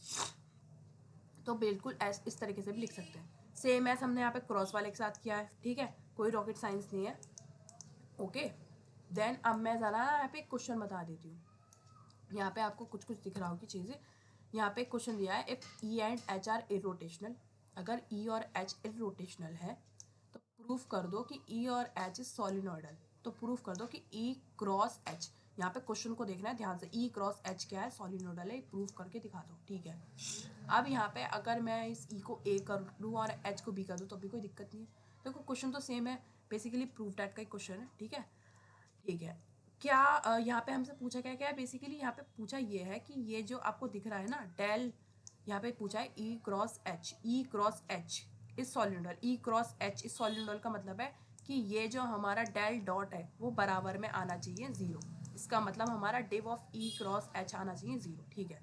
तो बिल्कुल इस तरीके से भी लिख सकते हैं। सेम एज हमने यहाँ पे क्रॉस वाले के साथ किया है। ठीक है कोई रॉकेट साइंस नहीं है। ओके देन अब मैं ज़रा यहाँ पे क्वेश्चन बता देती हूँ। यहाँ पे आपको कुछ दिख रहा होगी चीज़ें। यहाँ पे क्वेश्चन दिया है, if E and H R irrotational, अगर ई और एच इरोटेशनल है तो प्रूफ कर दो कि ई और एच इज सोलिनोइडल। तो प्रूफ कर दो कि ई क्रॉस एच, यहाँ पे क्वेश्चन को देखना है ध्यान से, ई क्रॉस एच क्या है, सोलिनोइडल है, प्रूफ करके दिखा दो। ठीक है अब यहाँ पे अगर मैं इस ई को ए कर दूँ और एच को बी कर दूँ तो भी कोई दिक्कत नहीं है। देखो क्वेश्चन तो सेम है, बेसिकली प्रूफ डैट का ही क्वेश्चन है। ठीक है क्या यहाँ पे हमसे पूछा क्या है? बेसिकली यहाँ पे पूछा ये है कि ये जो आपको दिख रहा है ना डेल, यहाँ पे पूछा है E cross H is solenoidal. E cross H is solenoidal का मतलब है कि ये जो हमारा डेल डॉट है वो बराबर में आना चाहिए 0। इसका मतलब हमारा div of E cross H आना चाहिए 0। ठीक है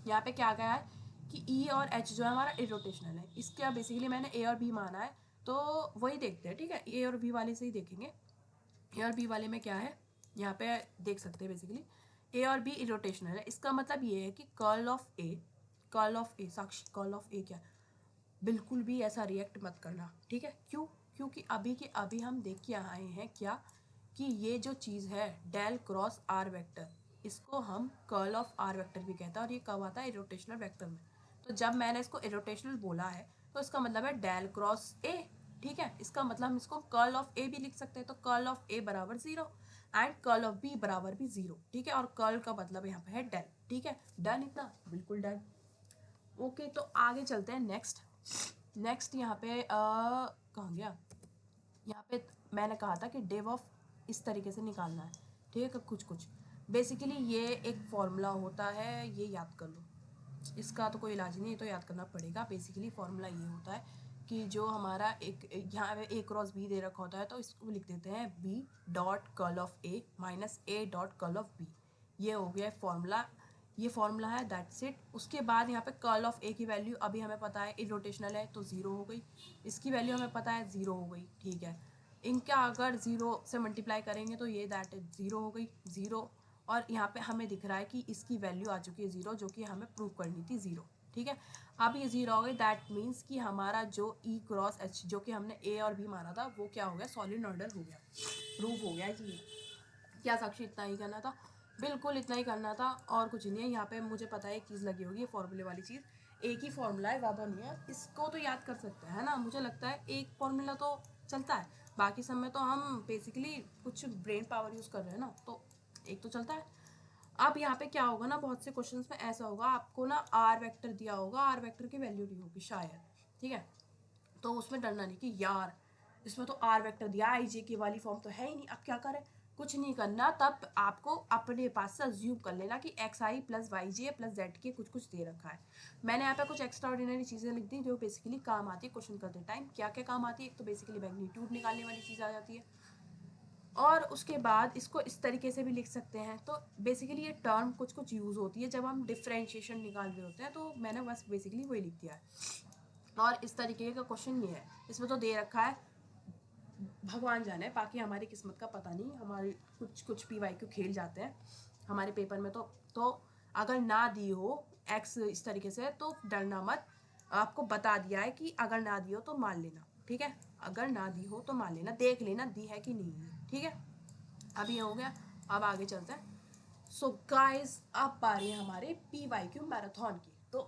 यहाँ पे क्या गया है कि ई और एच जो है हमारा इरोटेशनल है। इसका बेसिकली मैंने ए और बी माना है तो वही देखते हैं। ठीक है ए और बी वाले से ही देखेंगे। ए और बी वाले में क्या है, यहाँ पे देख सकते हैं बेसिकली ए और बी इरोटेशनल है। इसका मतलब ये है कि कर्ल ऑफ ए साक्षी, कर्ल ऑफ ए क्या है? बिल्कुल भी ऐसा रिएक्ट मत करना। ठीक है क्यों? क्योंकि अभी के अभी हम देख के आए हैं क्या कि ये जो चीज़ है डेल क्रॉस आर वेक्टर, इसको हम कर्ल ऑफ आर वेक्टर भी कहते हैं और ये कब आता है, इरोटेशनल वेक्टर में। तो जब मैंने इसको इरोटेशनल बोला है तो इसका मतलब है डेल क्रॉस ए। ठीक है इसका मतलब हम इसको कर्ल ऑफ ए भी लिख सकते हैं। तो कर्ल ऑफ ए बराबर 0 एंड कर्ल ऑफ बी बराबर भी 0। ठीक है और कर्ल का मतलब यहाँ पे है डेल। ठीक है डन, इतना बिल्कुल डन। ओके तो आगे चलते हैं नेक्स्ट यहाँ पे कहाँ गया, यहाँ पे मैंने कहा था कि डिव ऑफ इस तरीके से निकालना है। ठीक है कुछ बेसिकली ये एक फॉर्मूला होता है, ये याद कर लो, इसका तो कोई इलाज नहीं है, तो याद करना पड़ेगा। बेसिकली फॉर्मूला ये होता है कि जो हमारा एक यहाँ पे ए क्रॉस बी दे रखा होता है तो इसको लिख देते हैं B dot curl of A minus A dot curl of B. ये हो गया फॉर्मूला, ये फॉर्मूला है, दैट्स इट। उसके बाद यहाँ पे कर्ल ऑफ ए की वैल्यू अभी हमें पता है इरोटेशनल है तो 0 हो गई, इसकी वैल्यू हमें पता है 0 हो गई। ठीक है इनका अगर 0 से मल्टीप्लाई करेंगे तो ये दैट इज 0 हो गई 0। और यहाँ पे हमें दिख रहा है कि इसकी वैल्यू आ चुकी है 0, जो कि हमें प्रूव करनी थी 0। ठीक है अब ये 0 हो गई, दैट मीन्स कि हमारा जो ई क्रॉस एच जो कि हमने ए और बी माना था वो क्या हो गया, सोलिनोइडल हो गया, प्रूव हो गया जी। क्या साक्षी इतना ही करना था? बिल्कुल इतना ही करना था और कुछ नहीं है। यहाँ पे मुझे पता है एक चीज़ लगी होगी, फॉर्मूले वाली चीज़, एक ही फॉर्मूला है, ज़्यादा नहीं है, इसको तो याद कर सकते हैं ना। मुझे लगता है एक फॉर्मूला तो चलता है, बाकी सब में तो हम बेसिकली कुछ ब्रेन पावर यूज़ कर रहे हैं ना, तो एक तो चलता है। अब यहाँ पे क्या होगा ना, बहुत से क्वेश्चंस में ऐसा होगा आपको ना आर वेक्टर दिया होगा, आर वेक्टर की वैल्यू नहीं होगी शायद। ठीक है तो उसमें डरना नहीं कि यार इसमें तो आर वेक्टर दिया, आई जे के वाली फॉर्म तो है ही नहीं, अब क्या करें? कुछ नहीं करना, तब आपको अपने पास से अज्यूम कर लेना कि एक्स आई प्लस वाई जे प्लस जेड के कुछ दे रखा है। मैंने यहाँ पे कुछ एक्स्ट्रा ऑर्डिनरी चीज़ें लिख दी जो बेसिकली काम आती है क्वेश्चन करते टाइम। क्या क्या काम आती है? एक तो बेसिकली मैग्नीट्यूड निकालने वाली चीज़ आ जाती है, और उसके बाद इसको इस तरीके से भी लिख सकते हैं। तो बेसिकली ये टर्म कुछ यूज़ होती है जब हम डिफ्रेंशिएशन निकाल रहे होते हैं, तो मैंने बस बेसिकली वही लिख दिया है। और इस तरीके का क्वेश्चन ये है, इसमें तो दे रखा है, भगवान जाने, बाकी हमारी किस्मत का पता नहीं, हमारे कुछ पी वाई क्यू खेल जाते हैं हमारे पेपर में। तो अगर ना दी हो एक्स इस तरीके से तो डरना मत, आपको बता दिया है कि अगर ना दी हो तो मान लेना, ठीक है। अगर ना दी हो तो मान लेना, देख लेना दी है कि नहीं है, ठीक है। अब ये हो गया, अब आगे चलते हैं। सो गाइस अब बारी है हमारे PYQ मैराथन की, तो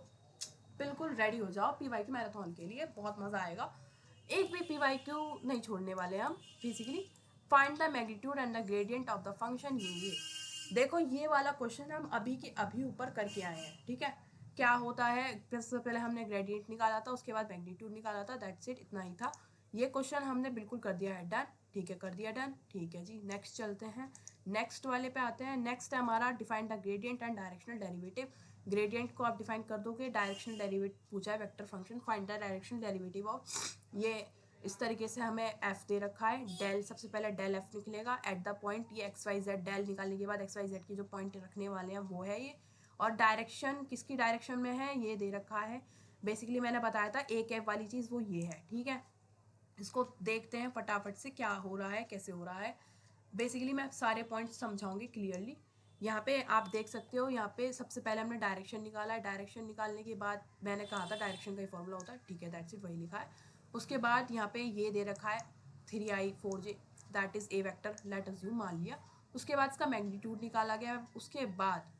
बिल्कुल रेडी हो जाओ PYQ मैराथन के लिए, बहुत मज़ा आएगा। एक भी PYQ नहीं छोड़ने वाले हम। Basically find the magnitude and the gradient of the function ये देखो, ये वाला क्वेश्चन हम अभी के अभी ऊपर करके आए हैं, ठीक है। क्या होता है, सबसे पहले हमने ग्रेडियंट निकाला था, उसके बाद मैग्नीट्यूड निकाला था, दैट्स इट, इतना ही था। ये क्वेश्चन हमने बिल्कुल कर दिया है डन, ठीक है, कर दिया डन, ठीक है जी। नेक्स्ट चलते हैं, नेक्स्ट वाले पे आते हैं। नेक्स्ट है हमारा define the gradient and directional derivative. Gradient को आप डिफाइन कर दोगे, डायरेक्शनल डेरिवेटिव पूछा है, vector function find the directional derivative of, ये इस तरीके से हमें f दे रखा है, डेल, सबसे पहले डेल f निकलेगा एट द पॉइंट, ये एक्स वाई जेड, डेल निकालने के बाद एक्स वाई जेड की जो पॉइंट रखने वाले हैं वो है ये, और डायरेक्शन किसकी डायरेक्शन में है ये दे रखा है। बेसिकली मैंने बताया था एक कैप वाली चीज़ वो ये है, ठीक है। इसको देखते हैं फटाफट से क्या हो रहा है, कैसे हो रहा है। बेसिकली मैं सारे पॉइंट्स समझाऊंगी क्लियरली। यहाँ पे आप देख सकते हो, यहाँ पे सबसे पहले हमने डायरेक्शन निकाला है, डायरेक्शन निकालने के बाद मैंने कहा था डायरेक्शन का ही फॉर्मूला होता है, ठीक है, दैट्स इट, वही लिखा है। उसके बाद यहाँ पे ये दे रखा है 3i4j, that is a vector, let assume, मान लिया। उसके बाद इसका मैग्नीट्यूड निकाला गया। उसके बाद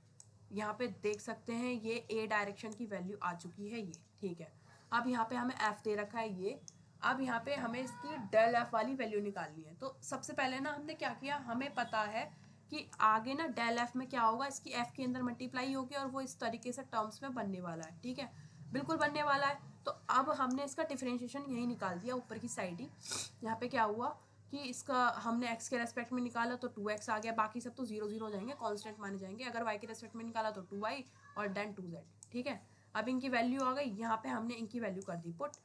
यहाँ पे देख सकते हैं ये ए डायरेक्शन की वैल्यू आ चुकी है ये, ठीक है। अब यहाँ पे हमें एफ दे रखा है ये, अब यहाँ पे हमें इसकी डेल एफ वाली वैल्यू निकालनी है। तो सबसे पहले ना हमने क्या किया, हमें पता है कि आगे ना डेल एफ में क्या होगा, इसकी एफ के अंदर मल्टीप्लाई होगी और वो इस तरीके से टर्म्स में बनने वाला है, ठीक है, बिल्कुल बनने वाला है। तो अब हमने इसका डिफरेंशिएशन यही निकाल दिया ऊपर की साइड ही। यहाँ पे क्या हुआ कि इसका हमने x के रेस्पेक्ट में निकाला तो 2x आ गया, बाकी सब तो 0 0 हो जाएंगे, कांस्टेंट माने जाएंगे। अगर y के रेस्पेक्ट में निकाला तो 2y और देन 2z, ठीक है। अब इनकी वैल्यू आ गई, यहाँ पे हमने इनकी वैल्यू कर दी पुट।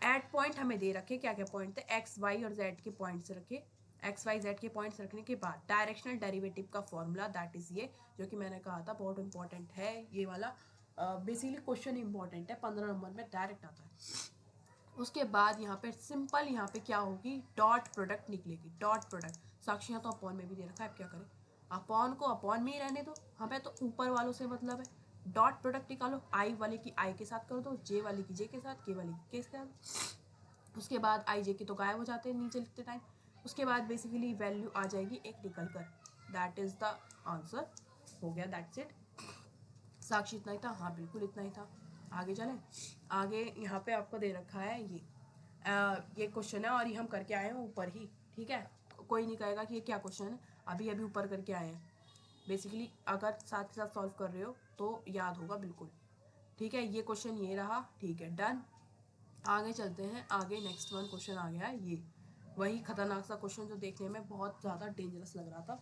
एट पॉइंट हमें दे रखे, क्या क्या पॉइंट थे, x y और z के पॉइंट्स रखे। x y z के पॉइंट्स रखने के बाद डायरेक्शनल डेरिवेटिव का फॉर्मूला, दैट इज ये, जो कि मैंने कहा था बहुत इंपॉर्टेंट है ये वाला। बेसिकली क्वेश्चन इंपॉर्टेंट है, 15 नंबर में डायरेक्ट आता है। उसके बाद यहाँ पे सिंपल, यहाँ पे क्या होगी, डॉट प्रोडक्ट निकलेगी, डॉट प्रोडक्ट। साक्षी यहाँ तो अपॉन में भी दे रखा है, अब क्या करें, अपॉन को अपॉन में ही रहने दो, हमें तो ऊपर वालों से मतलब है। डॉट प्रोडक्ट निकालो, आई वाले की आई के साथ कर दो, जे वाले की जे के साथ, के वाले की के साथ। उसके बाद आई जे के तो गायब हो जाते हैं नीचे लिखते टाइम। उसके बाद बेसिकली वैल्यू आ जाएगी एक निकल कर, दैट इज द आंसर, हो गया, दैट्स इट। साक्षी इतना ही था, हाँ बिल्कुल इतना ही था। आगे चलें, आगे यहाँ पे आपको दे रखा है ये क्वेश्चन है और ये हम करके आए हैं ऊपर ही, ठीक है। कोई नहीं कहेगा कि ये क्या क्वेश्चन है, अभी अभी ऊपर करके आए हैं। बेसिकली अगर साथ के साथ सॉल्व कर रहे हो तो याद होगा बिल्कुल, ठीक है। ये क्वेश्चन ये रहा, ठीक है, डन। आगे चलते हैं, आगे नेक्स्ट वन क्वेश्चन आ गया है ये, वही खतरनाक सा क्वेश्चन जो देखने में बहुत ज़्यादा डेंजरस लग रहा था।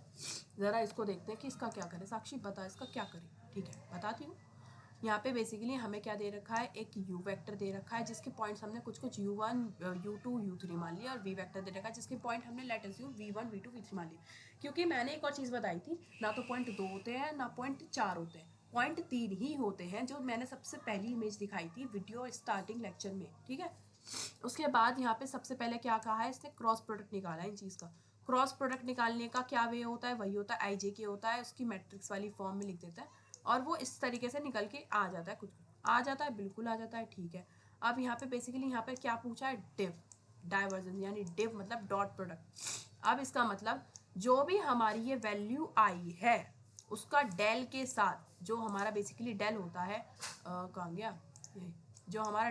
ज़रा इसको देखते हैं कि इसका क्या करें। साक्षी बता इसका क्या करें, ठीक है बताती हूँ। यहाँ पे बेसिकली हमें क्या दे रखा है, एक u वेक्टर दे रखा है जिसके पॉइंट्स हमने कुछ कुछ u1 u2 u3 मान लिया, और v वेक्टर दे रखा है जिसके पॉइंट हमने let us यूम v1 v2 v3 मान लिया। क्योंकि मैंने एक और चीज़ बताई थी, ना तो पॉइंट 2 होते हैं ना पॉइंट 4 होते हैं, पॉइंट 3 ही होते हैं, जो मैंने सबसे पहली इमेज दिखाई थी वीडियो स्टार्टिंग लेक्चर में, ठीक है। उसके बाद यहाँ पे सबसे पहले क्या कहा है, इसने क्रॉस प्रोडक्ट निकाला है इन चीज़ का। क्रॉस प्रोडक्ट निकालने का क्या वे होता है, वही होता है आई जे के होता है, उसकी मैट्रिक्स वाली फॉर्म में लिख देता है और वो इस तरीके से निकल के आ जाता है, कुछ आ जाता है, बिल्कुल आ जाता है, ठीक है। अब यहाँ पे बेसिकली यहाँ पे क्या पूछा है, डिव, डाइवर्जेंस यानी डिव मतलब डॉट प्रोडक्ट। अब इसका मतलब जो भी हमारी ये वैल्यू आई है उसका डेल के साथ, जो हमारा बेसिकली डेल होता है, कहाँ गया ये, जो हमारा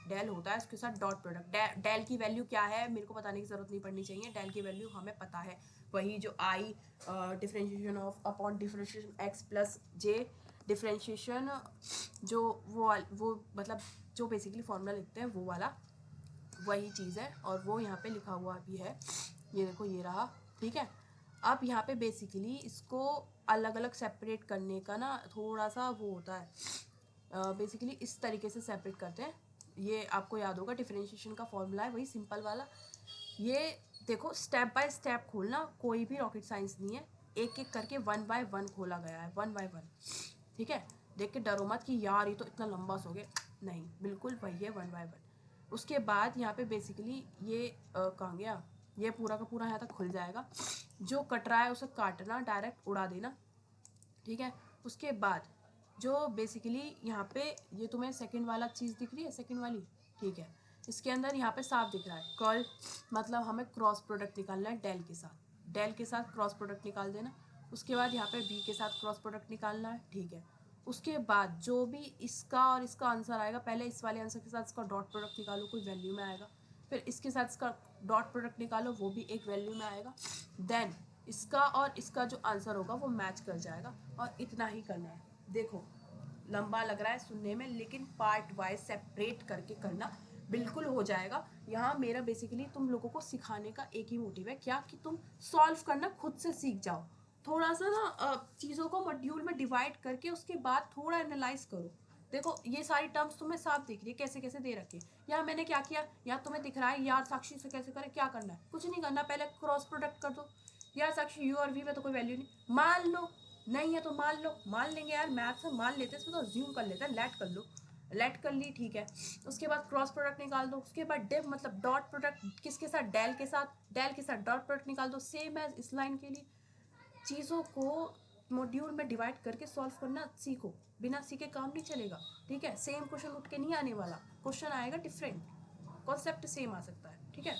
डेल होता है उसके साथ डॉट प्रोडक्ट। डेल की वैल्यू क्या है मेरे को बताने की ज़रूरत नहीं पड़नी चाहिए, डेल की वैल्यू हमें पता है, वही जो i differentiation of upon differentiation x plus j differentiation, जो वो मतलब जो बेसिकली फॉर्मूला लिखते हैं वो वाला, वही चीज़ है और वो यहाँ पे लिखा हुआ भी है, ये देखो ये रहा, ठीक है। अब यहाँ पे बेसिकली इसको अलग अलग सेपरेट करने का ना थोड़ा सा वो होता है, बेसिकली इस तरीके से सेपरेट करते हैं। ये आपको याद होगा डिफरेंशिएशन का फॉर्मूला है वही सिंपल वाला। ये देखो स्टेप बाय स्टेप खोलना, कोई भी रॉकेट साइंस नहीं है, एक एक करके 1 बाय 1 खोला गया है, 1 बाय 1, ठीक है। देख के डरो मत कि यार ये तो इतना लंबा सो गया, नहीं बिल्कुल वही है 1 बाय 1। उसके बाद यहाँ पे बेसिकली ये कहाँ गया, ये पूरा का पूरा यहाँ तक खुल जाएगा, जो कट रहा है उसे काटना, डायरेक्ट उड़ा देना, ठीक है। उसके बाद जो बेसिकली यहाँ पे ये तुम्हें सेकंड वाला चीज़ दिख रही है, सेकंड वाली, ठीक है, इसके अंदर यहाँ पे साफ दिख रहा है कर्ल, मतलब हमें क्रॉस प्रोडक्ट निकालना है डेल के साथ, डेल के साथ क्रॉस प्रोडक्ट निकाल देना। उसके बाद यहाँ पे बी के साथ क्रॉस प्रोडक्ट निकालना है, ठीक है। उसके बाद जो भी इसका और इसका आंसर आएगा, पहले इस वाले आंसर के साथ इसका डॉट प्रोडक्ट निकालो, कोई वैल्यू में आएगा, फिर इसके साथ इसका डॉट प्रोडक्ट निकालो, वो भी एक वैल्यू में आएगा, देन इसका और इसका जो आंसर होगा वो मैच कर जाएगा, और इतना ही करना है। देखो लंबा लग रहा है सुनने में, लेकिन पार्ट वाइज सेपरेट करके करना, बिल्कुल हो जाएगा। यहाँ मेरा बेसिकली तुम लोगों को सिखाने का एक ही मोटिव है, क्या कि तुम सॉल्व करना खुद से सीख जाओ। थोड़ा सा ना चीज़ों को मॉड्यूल में डिवाइड करके उसके बाद थोड़ा एनालाइज करो। देखो ये सारी टर्म्स तुम्हें साफ दिख रही है, कैसे कैसे दे रखे। यहाँ मैंने क्या किया, यहाँ तुम्हें दिख रहा है यार साक्षी से कैसे करें, क्या करना है, कुछ नहीं करना, पहले क्रॉस प्रोडक्ट कर दो। यार साक्षी यू और वी में तो कोई वैल्यू नहीं, मान लो नहीं है तो मान लो, मान लेंगे यार, मैथ्स में मान लेते हैं, इसमें तो अज्यूम कर लेते हैं, लेट कर लो, लेट कर ली, ठीक है। उसके बाद क्रॉस प्रोडक्ट निकाल दो, उसके बाद डिव मतलब डॉट प्रोडक्ट किसके साथ, डेल के साथ, डेल के साथ डॉट प्रोडक्ट निकाल दो, सेम एज इस लाइन के लिए। चीज़ों को मॉड्यूल में डिवाइड करके सॉल्व करना सीखो, बिना सीखे काम नहीं चलेगा, ठीक है। सेम क्वेश्चन उठ के नहीं आने वाला, क्वेश्चन आएगा डिफरेंट, कॉन्सेप्ट सेम आ सकता है, ठीक है।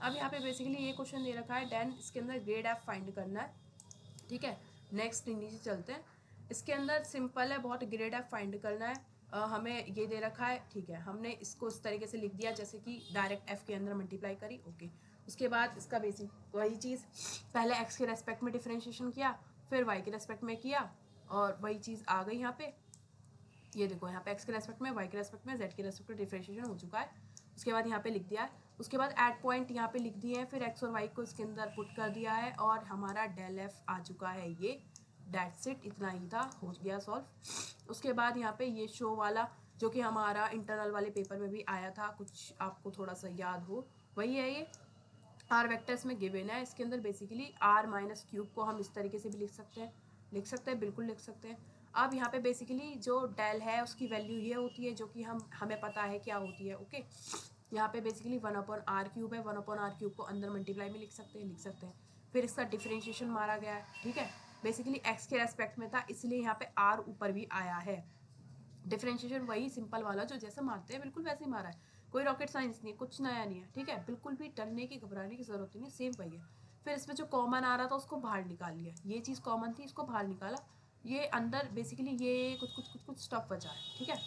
अब यहाँ पे बेसिकली ये क्वेश्चन दे रखा है, देन इसके अंदर ग्रेड एफ फाइंड करना है, ठीक है। नेक्स्ट नीचे चलते हैं, इसके अंदर सिंपल है बहुत, ग्रेड एफ फाइंड करना है। हमें ये दे रखा है, ठीक है, हमने इसको इस तरीके से लिख दिया जैसे कि डायरेक्ट एफ के अंदर मल्टीप्लाई करी, ओके। उसके बाद इसका बेसिक वही चीज़, पहले एक्स के रेस्पेक्ट में डिफरेंशिएशन किया, फिर वाई के रेस्पेक्ट में किया, और वही चीज़ आ गई यहाँ पे। ये देखो यहाँ पे एक्स के रेस्पेक्ट में, वाई के रेस्पेक्ट में, जेड के रेस्पेक्ट में डिफरेंशिएशन हो चुका है। उसके बाद यहाँ पे लिख दिया है, उसके बाद एट पॉइंट यहाँ पे लिख दिए हैं, फिर एक्स और वाई को इसके अंदर पुट कर दिया है, और हमारा डेल एफ आ चुका है, ये डेट्स इट, इतना ही था, हो गया सॉल्व। उसके बाद यहाँ पे ये शो वाला जो कि हमारा इंटरनल वाले पेपर में भी आया था, कुछ आपको थोड़ा सा याद हो, वही है ये। आर वेक्टर्स में गिवन है, इसके अंदर बेसिकली आर माइनस क्यूब को हम इस तरीके से भी लिख सकते हैं, लिख सकते हैं, बिल्कुल लिख सकते हैं। अब यहाँ पे बेसिकली जो डेल है उसकी वैल्यू ये होती है जो कि हमें पता है क्या होती है, ओके। यहाँ पे बेसिकली 1/r³ है, 1/r³ को अंदर मल्टीप्लाई में लिख सकते हैं, लिख सकते हैं। फिर इसका डिफरेंशिएशन मारा गया है, ठीक है। बेसिकली एक्स के रेस्पेक्ट में था, इसलिए यहाँ पे आर ऊपर भी आया है। डिफरेंशिएशन वही सिंपल वाला जो जैसे मारते हैं बिल्कुल वैसे ही मारा है, कोई रॉकेट साइंस नहीं है, कुछ नया नहीं है, ठीक है। बिल्कुल भी डरने की घबराने की जरूरत नहीं है, सेम वही है। फिर इसमें जो कॉमन आ रहा था उसको बाहर निकाल लिया, ये चीज़ कॉमन थी इसको बाहर निकाला, ये अंदर बेसिकली ये कुछ स्टफ बचा है, ठीक है।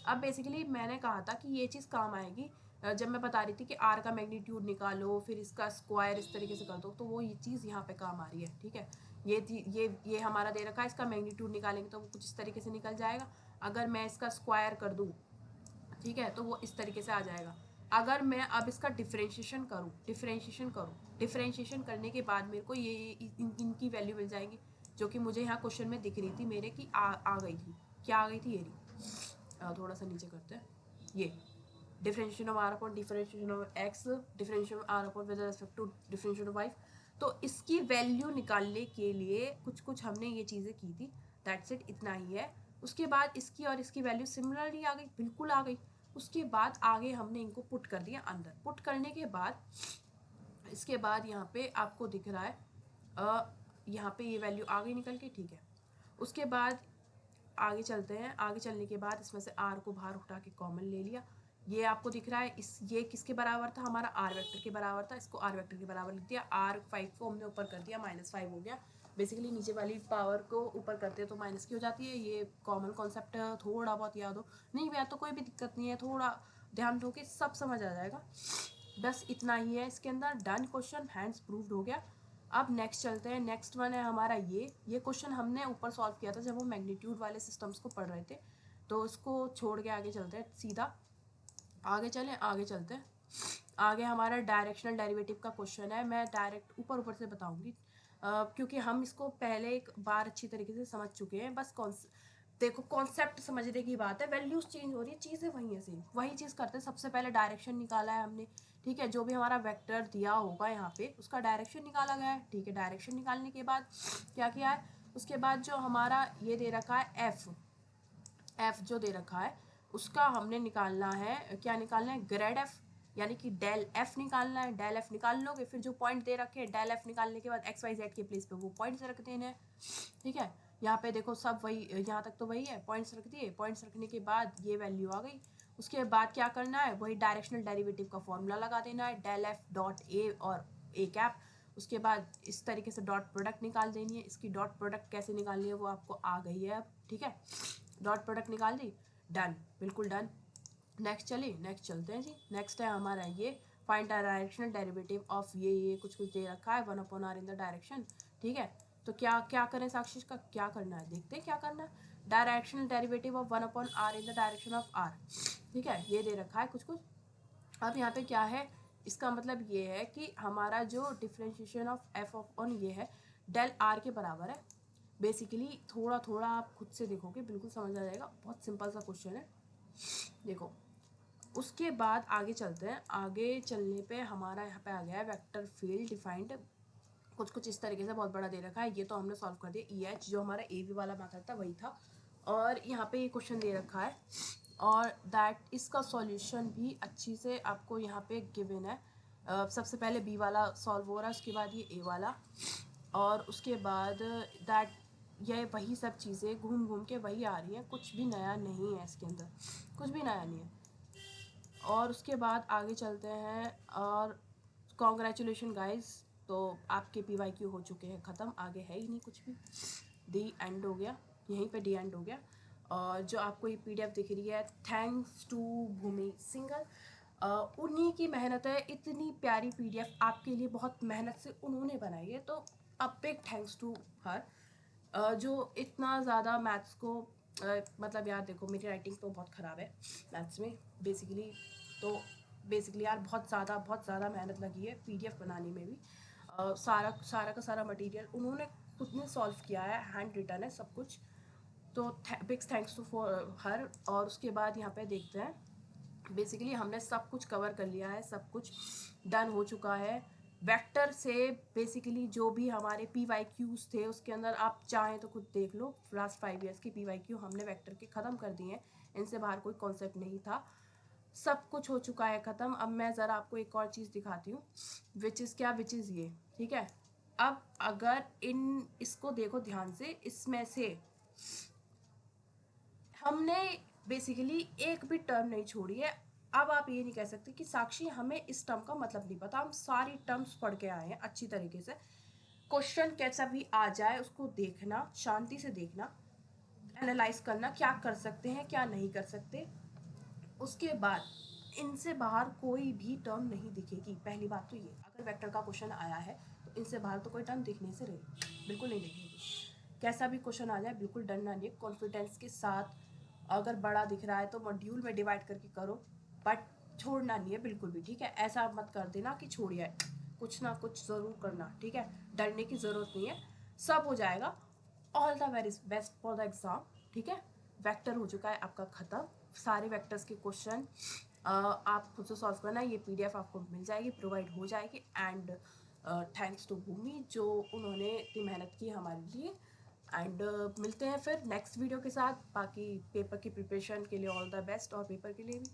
अब बेसिकली मैंने कहा था कि ये चीज़ काम आएगी जब मैं बता रही थी कि आर का मैग्नीट्यूड निकालो, फिर इसका स्क्वायर इस तरीके से कर दो, तो वो ये चीज़ यहाँ पे काम आ रही है, ठीक है। ये हमारा दे रखा है, इसका मैग्नीट्यूड निकालेंगे तो वो कुछ इस तरीके से निकल जाएगा। अगर मैं इसका स्क्वायर कर दूँ, ठीक है, तो वो इस तरीके से आ जाएगा। अगर मैं अब इसका डिफरेंशिएशन करने के बाद मेरे को ये इनकी वैल्यू मिल जाएगी, जो कि मुझे यहाँ क्वेश्चन में दिख रही थी मेरे की आ गई थी, क्या आ गई थी, ये रही। थोड़ा सा नीचे करते हैं, ये differentiation of r upon differentiation of x, differentiation of r upon with respect to differentiation of y. तो इसकी वैल्यू निकालने के लिए कुछ हमने ये चीज़ें की थी, दैट्स इट, इतना ही है। उसके बाद इसकी और इसकी वैल्यू सिमिलरली आ गई, बिल्कुल आ गई। उसके बाद आगे हमने इनको पुट कर दिया अंदर, पुट करने के बाद इसके बाद यहाँ पे आपको दिख रहा है यहाँ पे ये वैल्यू आ गई निकल के, ठीक है। उसके बाद आगे चलते हैं, आगे चलने के बाद इसमें से आर को बाहर उठा के कॉमन ले लिया, ये आपको दिख रहा है, ये किसके बराबर था, हमारा आर वेक्टर के बराबर था, इसको आर वेक्टर के बराबर लिख दिया, R5 को हमने ऊपर कर दिया, -5 हो गया। बेसिकली नीचे वाली पावर को ऊपर करते हैं तो माइनस की हो जाती है, ये कॉमन कॉन्सेप्ट थोड़ा बहुत याद हो, नहीं याद तो कोई भी दिक्कत नहीं है, थोड़ा ध्यान दो के सब समझ आ जाएगा। बस इतना ही है इसके अंदर, डन क्वेश्चन, हैंड्स प्रूव्ड हो गया। अब नेक्स्ट चलते हैं, नेक्स्ट वन है हमारा ये क्वेश्चन हमने ऊपर सॉल्व किया था जब हम मैग्नीट्यूड वाले सिस्टम्स को पढ़ रहे थे, तो इसको छोड़ के आगे चलते हैं, सीधा आगे चलते हैं। आगे हमारा डायरेक्शनल डेरिवेटिव का क्वेश्चन है, मैं डायरेक्ट ऊपर से बताऊंगी क्योंकि हम इसको पहले एक बार अच्छी तरीके से समझ चुके हैं। बस देखो कॉन्सेप्ट समझने की बात है, वैल्यूज चेंज हो रही है, चीज़ें वही है सेम, वही चीज़ करते हैं। सबसे पहले डायरेक्शन निकाला है हमने, ठीक है, जो भी हमारा वेक्टर दिया होगा यहाँ पे उसका डायरेक्शन निकाला गया है, ठीक है। डायरेक्शन निकालने के बाद क्या किया है, उसके बाद जो हमारा ये दे रखा है एफ जो दे रखा है उसका हमने निकालना है, क्या निकालना है, ग्रेड एफ, यानी कि डेल एफ निकालना है। डेल एफ निकाल लोगे, फिर जो पॉइंट दे रखे हैं डेल एफ निकालने के बाद एक्स वाई जेड के प्लेस पे वो पॉइंट्स रख देने हैं, ठीक है। यहाँ पे देखो सब वही, यहाँ तक तो वही है, पॉइंट्स रख दिए, पॉइंट्स रखने के बाद ये वैल्यू आ गई। उसके बाद क्या करना है, वही डायरेक्शनल डेरिवेटिव का फॉर्मूला लगा देना है, डेल एफ डॉट ए और ए कैप। उसके बाद इस तरीके से डॉट प्रोडक्ट निकाल देनी है। इसकी डॉट प्रोडक्ट कैसे निकालनी है वो आपको आ गई है अब, ठीक है। डॉट प्रोडक्ट निकाल दी, डन, बिल्कुल डन। नेक्स्ट चलिए, नेक्स्ट चलते हैं जी। नेक्स्ट है हमारा ये फाइंड डायरेक्शनल डेरिवेटिव ऑफ ये कुछ कुछ दे रखा है 1/r इन द डायरेक्शन, ठीक है। तो क्या क्या करें साक्षी, का क्या करना है, देखते हैं क्या करना है। Directional derivative of 1/r in the direction of r, ठीक है, ये दे रखा है कुछ कुछ। अब यहाँ पे क्या है, इसका मतलब ये है कि हमारा जो differentiation of F of on ये है डेल आर के बराबर है। बेसिकली थोड़ा थोड़ा आप खुद से देखोगे बिल्कुल समझ आ जाएगा, बहुत सिंपल सा क्वेश्चन है। देखो उसके बाद आगे चलते हैं। आगे चलने पे हमारा यहाँ पे आ गया है वेक्टर फील्ड डिफाइंड, कुछ कुछ इस तरीके से बहुत बड़ा दे रखा है। ये तो हमने सॉल्व कर दिया, ई एच जो हमारा ए वी वाला मैथड था वही था। और यहाँ पे ये क्वेश्चन दे रखा है और दैट इसका सॉल्यूशन भी अच्छी से आपको यहाँ पे गिवन है। सबसे पहले बी वाला सॉल्व हो रहा है, उसके बाद ये ए वाला, और उसके बाद दैट ये वही सब चीज़ें घूम घूम के वही आ रही हैं, कुछ भी नया नहीं है इसके अंदर, कुछ भी नया नहीं है। और उसके बाद आगे चलते हैं और कॉन्ग्रेचुलेशन गाइस, तो आपके PYQ हो चुके हैं ख़त्म, आगे है ही नहीं कुछ भी, डी एंड हो गया, यहीं पे डी एंड हो गया। और जो आपको ये PDF दिख रही है, थैंक्स टू भूमि सिंगल, उन्हीं की मेहनत है, इतनी प्यारी PDF आपके लिए बहुत मेहनत से उन्होंने बनाई है, तो a big thanks to her, जो इतना ज़्यादा मैथ्स को मतलब यार देखो मेरी राइटिंग तो बहुत ख़राब है मैथ्स में बेसिकली, तो बेसिकली यार बहुत ज़्यादा मेहनत लगी है PDF बनाने में भी। सारा का सारा मटेरियल उन्होंने खुद ने सॉल्व किया है, हैंड रिटन है सब कुछ, तो big thanks to for her. और उसके बाद यहाँ पे देखते हैं, बेसिकली हमने सब कुछ कवर कर लिया है, सब कुछ डन हो चुका है। वेक्टर से बेसिकली जो भी हमारे PYQs थे उसके अंदर आप चाहें तो खुद देख लो, लास्ट 5 ईयर्स की PYQ हमने वेक्टर के ख़त्म कर दिए हैं, इनसे बाहर कोई कॉन्सेप्ट नहीं था, सब कुछ हो चुका है ख़त्म। अब मैं ज़रा आपको एक और चीज़ दिखाती हूँ, विच इज़ क्या, विच इज़ ये, ठीक है। अब अगर इसको देखो ध्यान से, इसमें से हमने बेसिकली एक भी टर्म नहीं छोड़ी है। अब आप ये नहीं कह सकते कि साक्षी हमें इस टर्म का मतलब नहीं पता, हम सारी टर्म्स पढ़ के आए हैं अच्छी तरीके से। क्वेश्चन कैसा भी आ जाए उसको देखना, शांति से देखना, एनालाइज करना, क्या कर सकते हैं क्या नहीं कर सकते। उसके बाद इनसे बाहर कोई भी टर्म नहीं दिखेगी। पहली बात तो ये, अगर वेक्टर का क्वेश्चन आया है तो इनसे बाहर तो कोई टर्म दिखने से रही बिल्कुल नहीं दिखेगी। कैसा भी क्वेश्चन आ जाए बिल्कुल डरना नहीं है, कॉन्फिडेंस के साथ, अगर बड़ा दिख रहा है तो मॉड्यूल में डिवाइड करके करो, बट छोड़ना नहीं है बिल्कुल भी, ठीक है। ऐसा मत कर देना कि छोड़िए, कुछ ना कुछ ज़रूर करना, ठीक है। डरने की ज़रूरत नहीं है, सब हो जाएगा। All the very best for the exam, ठीक है। वेक्टर हो चुका है आपका ख़त्म, सारे वेक्टर्स के क्वेश्चन आप खुद से सॉल्व करना, ये PDF आपको मिल जाएगी, प्रोवाइड हो जाएगी। एंड थैंक्स टू भूमि जो उन्होंने इतनी मेहनत की हमारे लिए। एंड मिलते हैं फिर नेक्स्ट वीडियो के साथ, बाकी पेपर की प्रिपरेशन के लिए ऑल द बेस्ट, और पेपर के लिए भी।